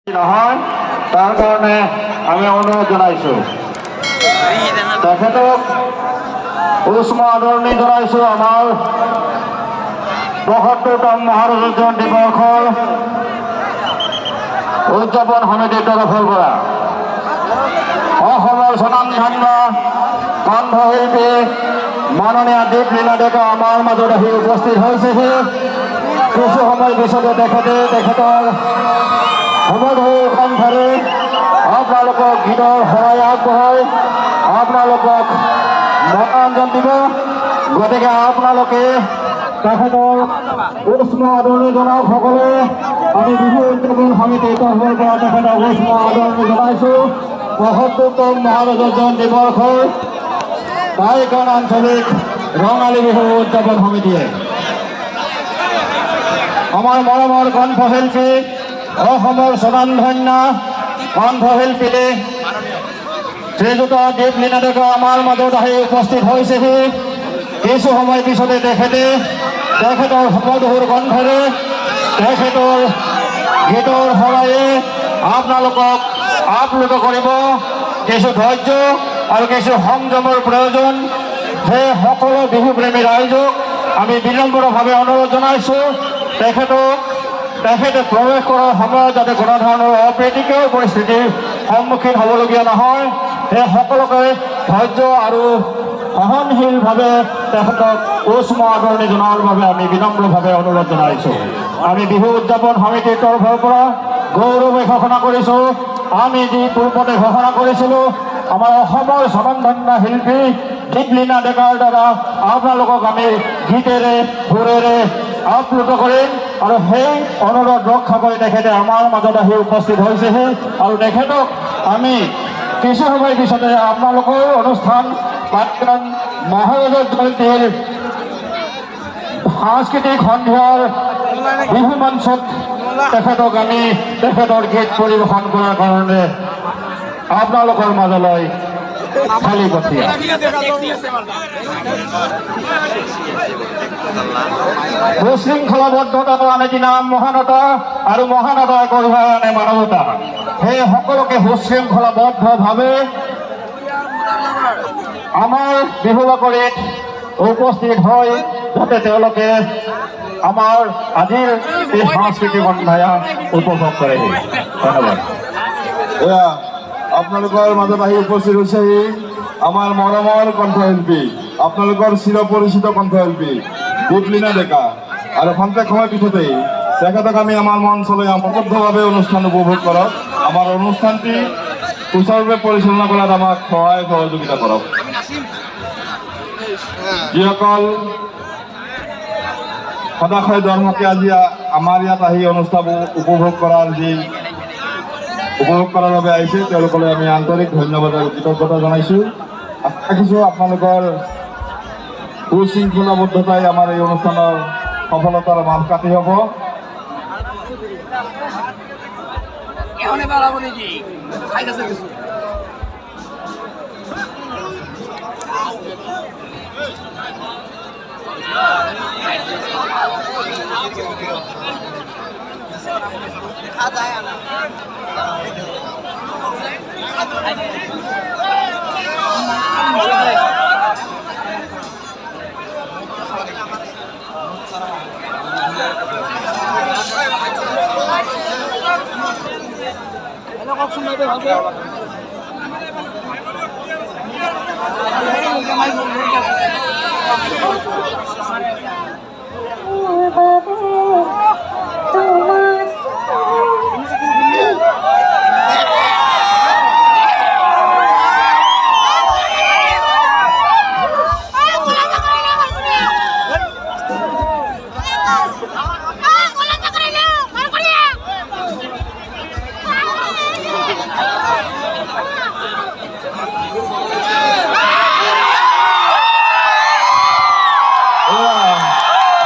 নহয় তাৰ কাৰণে আমি অনুৰোধ জনাইছোঁ। তেখেতক উষ্ম আদৰণি জনাইছোঁ। আমাৰ ৭৫তম মহাৰাজ জয়ন্তী বৰ্ষৰ উদযাপন সমিতিৰ তৰফৰ পৰা অসমৰ স্বনামধন্য কণ্ঠশিল্পী মাননীয় দীপলীনা ডেকা আমাৰ মাজত আহি উপস্থিত হৈছেহি। কিছু সময় পিছতে তেখেতৰ সমধুৰ কণ্ঠৰে আপোনালোকক গীতৰ শৰাই আগবঢ়াই আপোনালোকক মনোৰঞ্জন দিব। গতিকে আপোনালোকে তেখেতৰ উষ্ম আদৰণি জনাওক। সকলোৱে আমি বিহু উদযাপন সমিতিৰ তৰফৰ পৰা তেখেতক উষ্ম আদৰণি জনাইছোঁ। ৭৫তম মহাৰাজ জয়ন্তী বৰ্ষৰ বাইকন আঞ্চলিক ৰঙালী বিহু উদযাপন সমিতিয়ে আমাৰ মৰমৰ কণ্ঠশিল্পী অসমৰ স্বনামধন্য কণ্ঠশিল্পী শ্ৰীযুত দীপলীনা ডেকা আমাৰ মাজত আহি উপস্থিত হৈছেহি। কিছু সময় পিছতে তেখেতৰ সমধুৰ কণ্ঠৰে তেখেতৰ গীতৰ শৰায়ে আপোনালোকক আপ্লুত কৰিব। কিছু ধৈৰ্য আৰু কিছু সংযমৰ প্ৰয়োজন। সেই সকলো বিহুপ্ৰেমী ৰাইজক আমি বিনম্ৰভাৱে অনুৰোধ জনাইছোঁ তেখেতে প্ৰৱেশ কৰাৰ সময়ত যাতে কোনো ধৰণৰ অপ্ৰীতিকৰ পৰিস্থিতিৰ সন্মুখীন হ'বলগীয়া নহয়, সেই সকলোকে ধৈৰ্য আৰু সহনশীলভাৱে তেখেতক উষ্ম আদৰণি জনোৱাৰ বাবে আমি বিনম্ৰভাৱে অনুৰোধ জনাইছোঁ। আমি বিহু উদযাপন সমিতিৰ তৰফৰ পৰা গৌৰৱে ঘোষণা কৰিছোঁ। আমি যি পূৰ্বতে ঘোষণা কৰিছিলোঁ আমাৰ অসমৰ স্বনামধন্য শিল্পী দীপলীনা ডেকাৰ দ্বাৰা আপোনালোকক আমি গীতেৰে সুৰেৰে আপ্লুত কৰিম আৰু সেই অনুৰোধ ৰক্ষা কৰি তেখেতে আমাৰ মাজত আহি উপস্থিত হৈছেহি। আৰু তেখেতক আমি কিছু সময় পিছতে আপোনালোকৰ অনুষ্ঠান মহাৰাজ জয়ন্তীৰ সাংস্কৃতিক সন্ধিয়াৰ বিহু মঞ্চত তেখেতক আমি তেখেতৰ গীত পৰিৱেশন কৰাৰ কাৰণে আপোনালোকৰ মাজলৈ ঠেলি পঠিয়াম। সুশৃংখলাবদ্ধতা আনে নাম মহানতা আৰু মহানতা কঢ়িয়াই আনে মানৱতা। সেই সকলোকে সুশৃংখলাবদ্ধভাৱে আমাৰ বিহু বাকৰিত উপস্থিত হয় যাতে তেওঁলোকে আমাৰ আজিৰ এই সাংস্কৃতিক সন্ধিয়া উপভোগ কৰে। ধন্যবাদ। আপোনালোকৰ মাজত আহি উপস্থিত হৈছেহি আমাৰ মৰমৰ কণ্ঠশিল্পী, আপোনালোকৰ চিৰপৰিচিত কণ্ঠশিল্পী দীপলীনা ডেকা। আৰু খন্তেক সময় পিছতেই তেখেতক আমি আমাৰ মঞ্চলৈ আমোদভাৱে অনুষ্ঠান উপভোগ কৰক। আমাৰ অনুষ্ঠানটি সুচাৰুৰূপে পৰিচালনা কৰাত আমাক সহায় সহযোগিতা কৰক। যিসকল সদাশয় দৰ্শকে আজি আমাৰ ইয়াত আহি অনুষ্ঠান উপভোগ কৰাৰ বাবে আহিছে তেওঁলোকলৈ আমি আন্তৰিক ধন্যবাদ আৰু কৃতজ্ঞতা জনাইছোঁ। আশা ৰাখিছোঁ আপোনালোকৰ সুশৃংখলাবদ্ধতাই আমাৰ এই অনুষ্ঠানৰ সফলতাৰ মাপকাঠি হ'ব।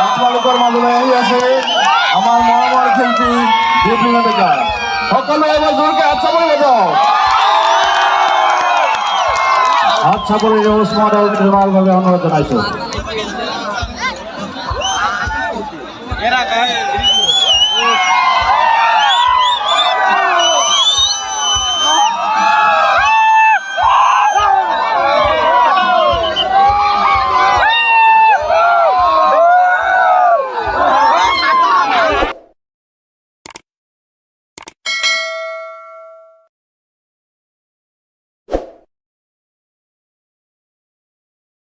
আপোনালোকৰ মাজলৈ আহি আছে আমাৰ মৰমৰ শিল্পী দীপলীনা ডেকা। সকলোৱে এবাৰ জোৰকে হাত চাপৰি বজাওক। হাত চাপৰিৰে উষ্ম আদৰণি জনোৱাৰ বাবে অনুৰোধ জনাইছোঁ।